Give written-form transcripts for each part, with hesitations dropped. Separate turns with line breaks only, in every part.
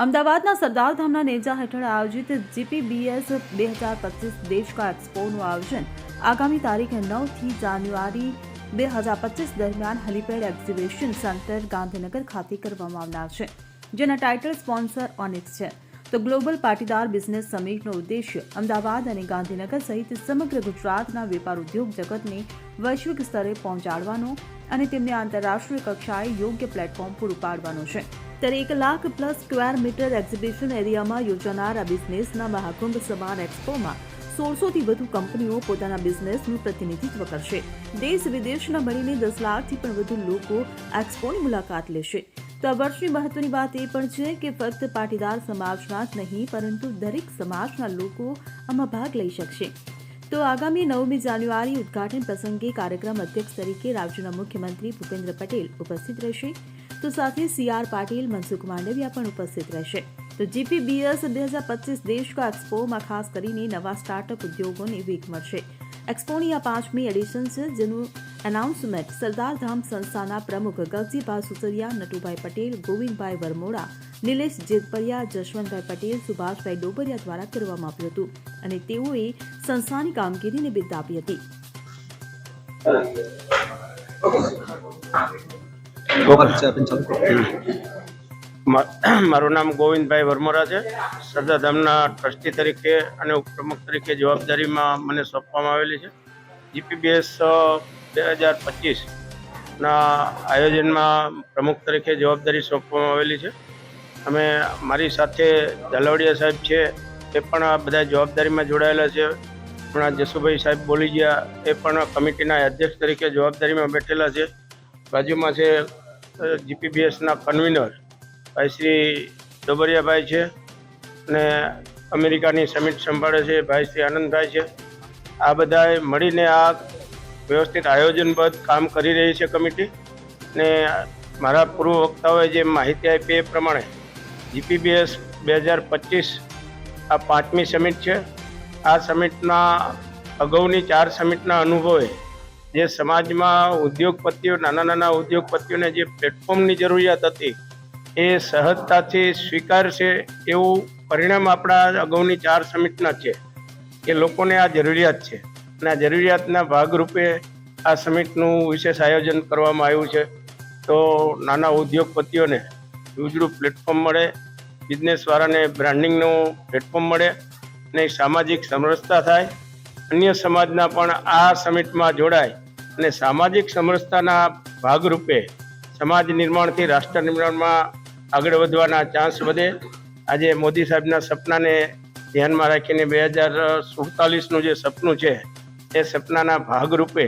અમદાવાદના સરદારધામના નેજા હેઠળ આયોજિત જીપીબીએસ 2025 દેશ કા એક્સપોનું આયોજન આગામી તારીખ 9 થી જાન્યુઆરી 2025 દરમિયાન હેલીપેડ એક્ઝિબિશન સેન્ટર ગાંધીનગર ખાતે કરવામાં આવનાર છે, જેના ટાઇટલ સ્પોન્સર ઓનિક્સ છે. તો ગ્લોબલ પાટીદાર બિઝનેસ સમિટનો ઉદ્દેશ્ય અમદાવાદ અને ગાંધીનગર સહિત સમગ્ર ગુજરાતના વેપાર ઉદ્યોગ જગતને વૈશ્વિક સ્તરે પહોંચાડવાનો અને તેમને આંતરરાષ્ટ્રીય કક્ષાએ યોગ્ય પ્લેટફોર્મ પૂરું પાડવાનો છે. ત્યારે 1 lakh plus square metre exhibition એરિયામાં યોજાનાર આ બિઝનેસના મહાકુંભ સમાન એક્સપોમાં 1600થી વધુ કંપનીઓ પોતાના બિઝનેસનું પ્રતિનિધિત્વ કરશે. દેશ વિદેશના મળીને 10 લાખથી પણ વધુ લોકો એક્સપોની મુલાકાત લેશે. તો આ વર્ષની મહત્વની વાત એ પણ છે કે ફક્ત પાટીદાર સમાજના જ નહીં, પરંતુ દરેક સમાજના લોકો આમાં ભાગ લઈ શકશે. તો આગામી 9મી જાન્યુઆરી ઉદ્ઘાટન પ્રસંગે કાર્યક્રમ અધ્યક્ષ તરીકે રાજ્યના મુખ્યમંત્રી ભૂપેન્દ્ર પટેલ ઉપસ્થિત રહેશે. તો સાથે CR પાટીલ, મનસુખ માંડવિયા પણ ઉપસ્થિત રહેશે. તો જીપીબીએસ 2025 દેશ કા એક્સપોમાં ખાસ કરીને નવા સ્ટાર્ટઅપ ઉદ્યોગોને વેગ મળશે. એક્સપોની આ 5મી એડિશન છે, જેનું એનાઉન્સમેન્ટ સરદારધામ સંસ્થાના પ્રમુખ ગગજીભાઈ સુસરિયા, નટુભાઈ પટેલ, ગોવિંદભાઈ વરમોડા, નિલેશ જેતપરિયા, જશવંતભાઈ પટેલ, સુભાષભાઈ ડોબરિયા દ્વારા કરવામાં આવ્યું હતું અને તેઓએ સંસ્થાની કામગીરીને બિરદાવી હતી.
મારું નામ ગોવિંદભાઈ વરમોરા છે. સરદારધામના ટ્રસ્ટી તરીકે અને ઉપપ્રમુખ તરીકે જવાબદારીમાં મને સોંપવામાં આવેલી છે. જીપીબીએસ 2025ના આયોજનમાં પ્રમુખ તરીકે જવાબદારી સોંપવામાં આવેલી છે. અમે મારી સાથે ઝાલાવાડિયા સાહેબ છે, એ પણ આ બધા જવાબદારીમાં જોડાયેલા છે. હમણાં જસુભાઈ સાહેબ બોલી ગયા, એ પણ કમિટીના અધ્યક્ષ તરીકે જવાબદારીમાં બેઠેલા છે. બાજુમાં છે જીપીબીએસના કન્વીનર ભાઈ શ્રી ડોબરિયાભાઈ છે અને અમેરિકાની સમિટ સંભાળે છે ભાઈ શ્રી આનંદભાઈ છે. આ બધાએ મળીને આ વ્યવસ્થિત આયોજનબદ્ધ કામ કરી રહી છે કમિટી. ને મારા પૂર્વ વક્તાઓએ જે માહિતી આપી એ પ્રમાણે જીપીબીએસ 2025 આ 5મી સમિટ છે. આ સમિટના અગાઉની 4 સમિટના અનુભવે જે સમાજમાં ઉદ્યોગપતિઓ, નાના ઉદ્યોગપતિઓને જે પ્લેટફોર્મની જરૂરિયાત હતી એ સહજતાથી સ્વીકારશે એવું પરિણામ આપણા અગાઉની 4 સમિટના છે કે લોકોને આ જરૂરિયાત છે અને આ જરૂરિયાતના ભાગરૂપે આ સમિટનું વિશેષ આયોજન કરવામાં આવ્યું છે. તો નાના ઉદ્યોગપતિઓને ઉજળું પ્લેટફોર્મ મળે, બિઝનેસવાળાને બ્રાન્ડિંગનું પ્લેટફોર્મ મળે અને સામાજિક સમરસતા થાય. અન્ય સમાજના પણ આ સમિટમાં જોડાય અને સામાજિક સમરસતાના ભાગરૂપે સમાજ નિર્માણથી રાષ્ટ્ર નિર્માણમાં આગળ વધવાના ચાન્સ વધે. આજે મોદી સાહેબના સપનાને ધ્યાનમાં રાખીને 2047નું જે સપનું છે એ સપનાના ભાગરૂપે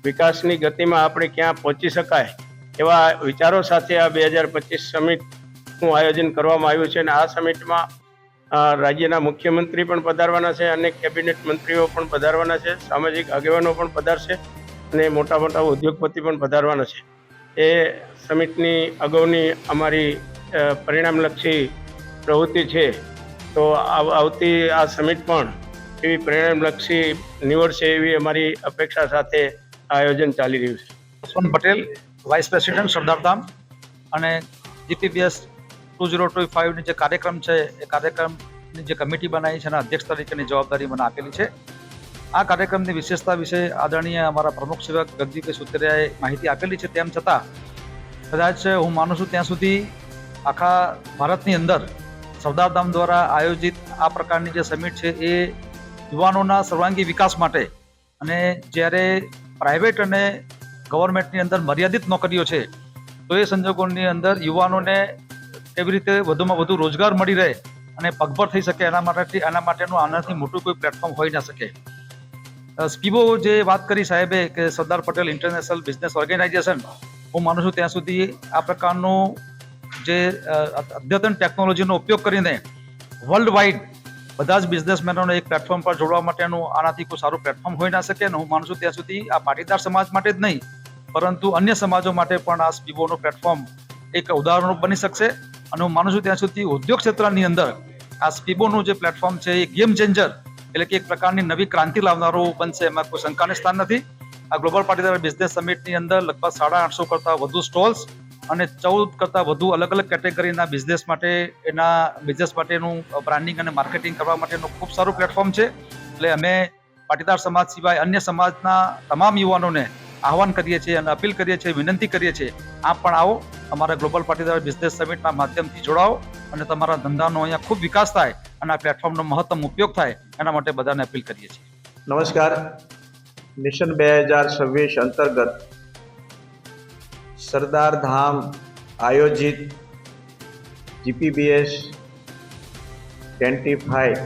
વિકાસની ગતિમાં આપણે ક્યાં પહોંચી શકાય એવા વિચારો સાથે આ 2025 સમિટનું આયોજન કરવામાં આવ્યું છે. અને આ સમિટમાં રાજ્યના મુખ્યમંત્રી પણ પધારવાના છે, અનેક કેબિનેટ મંત્રીઓ પણ પધારવાના છે, સામાજિક આગેવાનો પણ પધારશે અને મોટા ઉદ્યોગપતિ પણ પધારવાના છે. એ સમિટની અગાઉની અમારી પરિણામલક્ષી પ્રવૃત્તિ છે. તો આવતી આ સમિટ પણ એવી પરિણામલક્ષી નીવડશે એવી અમારી અપેક્ષા સાથે આયોજન ચાલી રહ્યું છે.
જસવંત પટેલ, વાઇસ પ્રેસિડેન્ટ સરદારધામ, અને જીપીબીએસ 2025ની જે કાર્યક્રમ છે એ કાર્યક્રમની જે કમિટી બનાવી છે એના અધ્યક્ષ તરીકેની જવાબદારી મને આપેલી છે. આ કાર્યક્રમની વિશેષતા વિશે આદરણીય અમારા પ્રમુખ સેવક ગગજીભાઈ સુતરિયાએ માહિતી આપેલી છે. તેમ છતાં કદાચ હું માનું છું ત્યાં સુધી આખા ભારતની અંદર સરદારધામ દ્વારા આયોજિત આ પ્રકારની જે સમિટ છે એ યુવાનોના સર્વાંગી વિકાસ માટે, અને જ્યારે પ્રાઇવેટ અને ગવર્મેન્ટની અંદર મર્યાદિત નોકરીઓ છે તો એ સંજોગોની અંદર યુવાનોને કેવી રીતે વધુમાં વધુ રોજગાર મળી રહે અને પગભર થઈ શકે એના માટેનું આનાથી મોટું કોઈ પ્લેટફોર્મ હોઈ ના શકે. સ્પીબો જે વાત કરી સાહેબે કે Sardar Patel international business organisation, હું માનું છું ત્યાં સુધી આ પ્રકારનું જે અદ્યતન ટેકનોલોજીનો ઉપયોગ કરીને વર્લ્ડ વાઇડ બધા જ બિઝનેસમેનોને એક પ્લેટફોર્મ પર જોડવા માટેનું આનાથી કોઈ સારું પ્લેટફોર્મ હોઈ ના શકે. અને હું માનું છું ત્યાં સુધી આ પાટીદાર સમાજ માટે જ નહીં, પરંતુ અન્ય સમાજો માટે પણ આ સ્પીબોનું પ્લેટફોર્મ એક ઉદાહરણ બની શકશે. અને હું માનું છું ત્યાં સુધી ઉદ્યોગ ક્ષેત્રની અંદર આ સ્પીબોનું જે પ્લેટફોર્મ છે એ ગેમ ચેન્જર, એટલે કે એક પ્રકારની નવી ક્રાંતિ લાવનારું બનશે, એમાં કોઈ શંકાને સ્થાન નથી. આ ગ્લોબલ પાટીદાર બિઝનેસ સમિટની અંદર લગભગ 850 કરતાં વધુ સ્ટોલ્સ અને 14 કરતાં વધુ અલગ અલગ કેટેગરીના બિઝનેસ માટેનું બ્રાન્ડિંગ અને માર્કેટિંગ કરવા માટેનું ખૂબ સારું પ્લેટફોર્મ છે. એટલે અમે પાટીદાર સમાજ સિવાય અન્ય સમાજના તમામ યુવાનોને આહવાન કરીએ છીએ અને અપીલ કરીએ છીએ, વિનંતી કરીએ છીએ, આપ પણ આવો, અમારા ગ્લોબલ પાટીદાર બિઝનેસ સમિટના માધ્યમથી જોડાઓ અને તમારા ધંધાનો અહીંયા ખૂબ વિકાસ થાય અને આ પ્લેટફોર્મનો મહત્તમ ઉપયોગ થાય એના માટે બધાને અપીલ કરીએ છીએ.
નમસ્કાર. મિશન 2026 અંતર્ગત સરદાર ધામ આયોજિત GPBS 25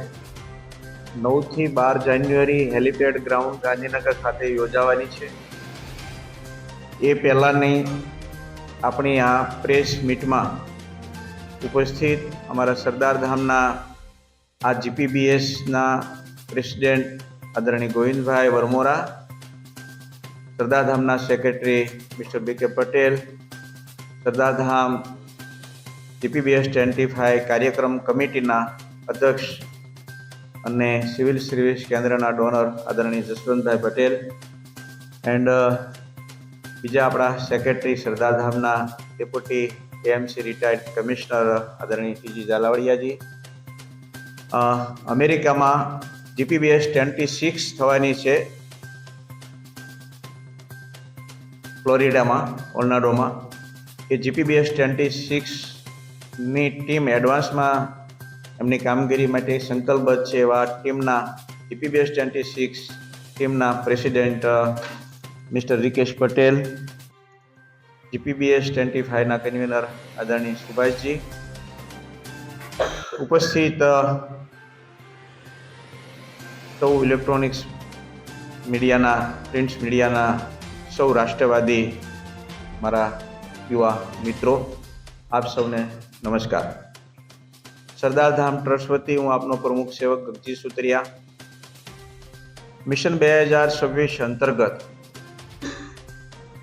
9 થી 12 જાન્યુઆરી હેલિપેડ ગ્રાઉન્ડ ગાંધીનગર ખાતે યોજાવાની છે. એ પહેલાંની આપણી આ પ્રેસ મીટમાં ઉપસ્થિત અમારા સરદાર ધામના આ GPBSના પ્રેસિડેન્ટ આદરણીય ગોવિંદભાઈ વરમોરા, સરદાર ધામના secretary mister BK Patel, Sardar Dham GPBS 25 કાર્યક્રમ કમિટીના અધ્યક્ષ અને સિવિલ સર્વિસ કેન્દ્રના ડોનર આદરણીય જસવંતભાઈ પટેલ એન્ડ બીજા આપણા સેક્રેટરી સરદાર ધામના ડેપ્યુટી AMC રિટાયર્ડ કમિશનર આદરણીય TG ઝાલાવાડિયાજી. અમેરિકામાં GPBS 26 થવાની છે, ફ્લોરિડામાં ઓર્લાન્ડોમાં. એ GPBS 26ની ટીમ એડવાન્સમાં એમની કામગીરી માટે સંકલ્પબદ્ધ છે. એવા ટીમના GPBS 26 ટીમના president mister Rikesh Patel, GPBS 25ના કન્વીનર આદરણીય સુભાષજી, ઉપસ્થિત સૌ ઇલેક્ટ્રોનિક્સ મીડિયાના, પ્રિન્ટ મીડિયાના સૌ રાષ્ટ્રવાદી મારા યુવા મિત્રો, આપ સૌને નમસ્કાર. સરદાર ધામ ટ્રસ્ટ વતી હું આપનો પ્રમુખ સેવક ગગજી સુતરિયા. મિશન 2026 અંતર્ગત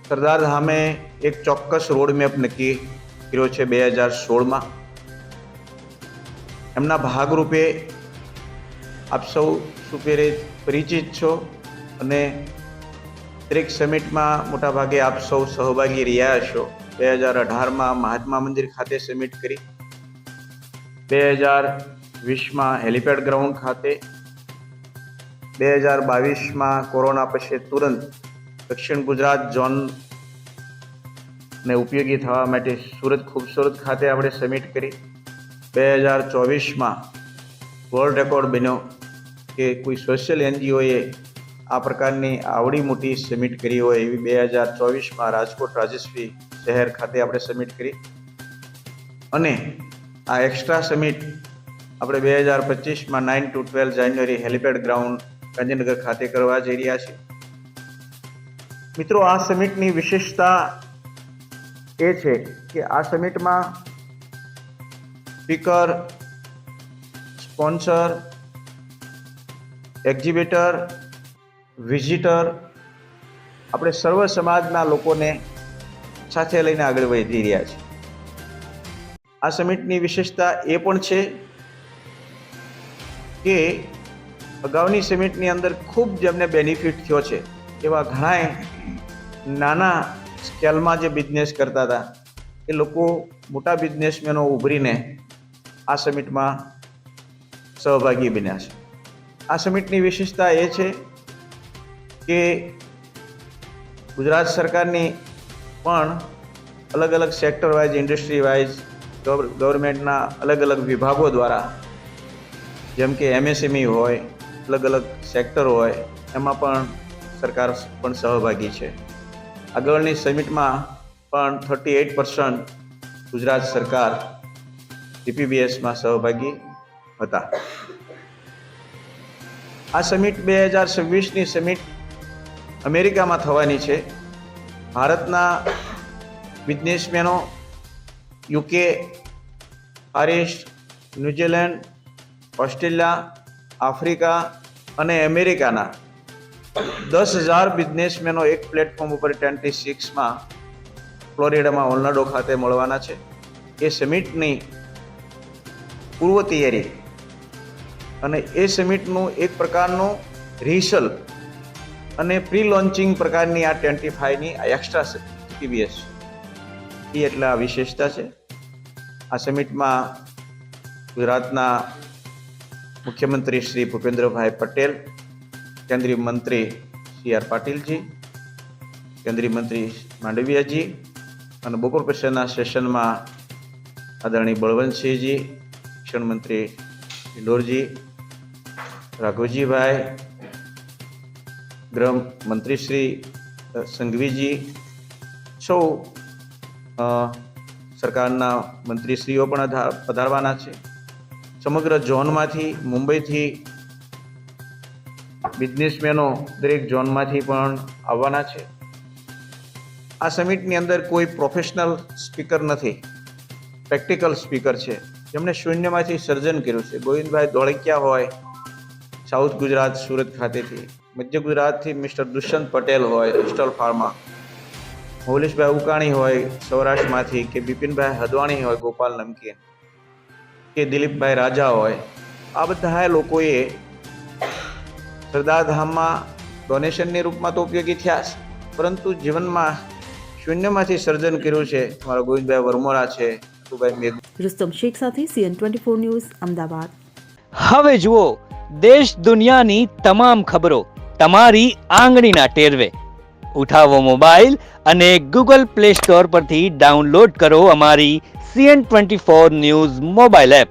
સરદાર ધામે એક ચોક્કસ રોડમેપ નક્કી કર્યો છે 2016માં. એમના ભાગરૂપે આપ સૌ સુપેરે પરિચિત છો અને દરેક સમિટમાં મોટાભાગે આપ સૌ સહભાગી રહ્યા છો. 2018માં મહાત્મા મંદિર ખાતે સમિટ કરી, 2020માં હેલિપેડ ગ્રાઉન્ડ ખાતે, 2022માં કોરોના પછી તુરંત દક્ષિણ ગુજરાત ઝોનને ઉપયોગી થવા માટે સુરત ખૂબસૂરત ખાતે આપણે સમિટ કરી. 2024માં વર્લ્ડ રેકોર્ડ બન્યો કે કોઈ સોશિયલ NGOએ આ પ્રકારની આવડી મોટી સમિટ કરી હોય એવી 2024માં રાજકોટ રાજેશ્રી શહેર ખાતે આપણે સમિટ કરી. અને આ એક્સ્ટ્રા સમિટ આપણે 2025માં 9 to 12 January helipad ground Gandhinagar ખાતે કરવા જઈ રહ્યા છીએ. મિત્રો, આ સમિટની વિશેષતા એ છે કે આ સમિટમાં સ્પીકર, સ્પોન્સર, એક્ઝિબિટર, વિઝિટર આપણે સર્વ સમાજના લોકોને સાથે લઈને આગળ વધી રહ્યા છીએ. આ સમિટની વિશેષતા એ પણ છે કે અગાઉની સમિટની અંદર ખૂબ જેમને બેનિફિટ થયો છે એવા ઘણાય નાના સ્કેલમાં જે બિઝનેસ કરતા હતા એ લોકો મોટા બિઝનેસમેનો ઉભરીને આ સમિટમાં સહભાગી બન્યા છે. આ સમિટની વિશેષતા એ છે કે ગુજરાત સરકારની પણ અલગ અલગ સેક્ટર વાઇઝ, ઇન્ડસ્ટ્રી વાઇઝ, ગવર્મેન્ટના અલગ અલગ વિભાગો દ્વારા, જેમ કે MSME હોય, અલગ અલગ સેક્ટર હોય, એમાં પણ સરકાર પણ સહભાગી છે. આગળની સમિટમાં પણ 38% ગુજરાત સરકાર GPBSમાં સહભાગી હતા. આ સમિટ 2026ની સમિટ અમેરિકામાં થવાની છે. ભારતના બિઝનેસમેનો UK, Paris, New Zealand, Australia, Africa અને અમેરિકાના 10,000 બિઝનેસમેનો એક પ્લેટફોર્મ ઉપર 26માં ફ્લોરિડામાં ઓર્લાન્ડો ખાતે મળવાના છે. એ સમિટની પૂર્વ તૈયારી અને એ સમિટનું એક પ્રકારનું રિહર્સલ અને પ્રી લોન્ચિંગ પ્રકારની આ 25ની આ એક્સ્ટ્રા GPBS એટલે આ વિશેષતા છે. આ સમિટમાં ગુજરાતના મુખ્યમંત્રી શ્રી ભૂપેન્દ્રભાઈ પટેલ, કેન્દ્રીય મંત્રી સી.આર. પાટીલજી, કેન્દ્રીય મંત્રી માંડવિયાજી અને બપોર પછીના સેશનમાં આદરણીય બળવંતસિંહજી, શિક્ષણ મંત્રી ઇન્દોરજી, રાઘવજીભાઈ, ગૃહ મંત્રી શ્રી સંઘવીજી, સૌ સરકારના મંત્રીશ્રીઓ પણ પધારવાના છે. સમગ્ર ઝોનમાંથી, મુંબઈથી બિઝનેસમેનો દરેક ઝોનમાંથી પણ આવવાના છે. આ સમિટની અંદર કોઈ પ્રોફેશનલ સ્પીકર નથી, પ્રેક્ટિકલ સ્પીકર છે જેમણે શૂન્યમાંથી સર્જન કર્યું છે. ગોવિંદભાઈ ધોળકિયા હોય સાઉથ ગુજરાત સુરત ખાતેથી, મધ્ય ગુજરાતથી મિસ્ટર દુષ્યંત પટેલ હોય ઇસ્ટલ ફાર્મા, મૌલેશભાઈ ઉકાણી હોય સૌરાષ્ટ્રમાંથી, કે બિપિનભાઈ હદવાણી હોય ગોપાલ નમકીન, કે દિલીપભાઈ રાજા હોય. આ બધા લોકોએ સરદારધામમાં ડોનેશનની રૂપમાં તો ઉપયોગી થયા છે, પરંતુ જીવનમાં શૂન્યમાંથી સર્જન કર્યું છે. મારા ગોવિંદભાઈ વરમોરા છે,
રુસ્તમ શેખ સાથે CN24 ન્યૂઝ અમદાવાદ.
હવે જુઓ દેશ દુનિયાની તમામ ખબરો તમારી આંગળીના ટેરવે. ઉઠાવો મોબાઈલ અને Google Play Store પરથી ડાઉનલોડ કરો અમારી CN24 ન્યૂઝ મોબાઈલ એપ.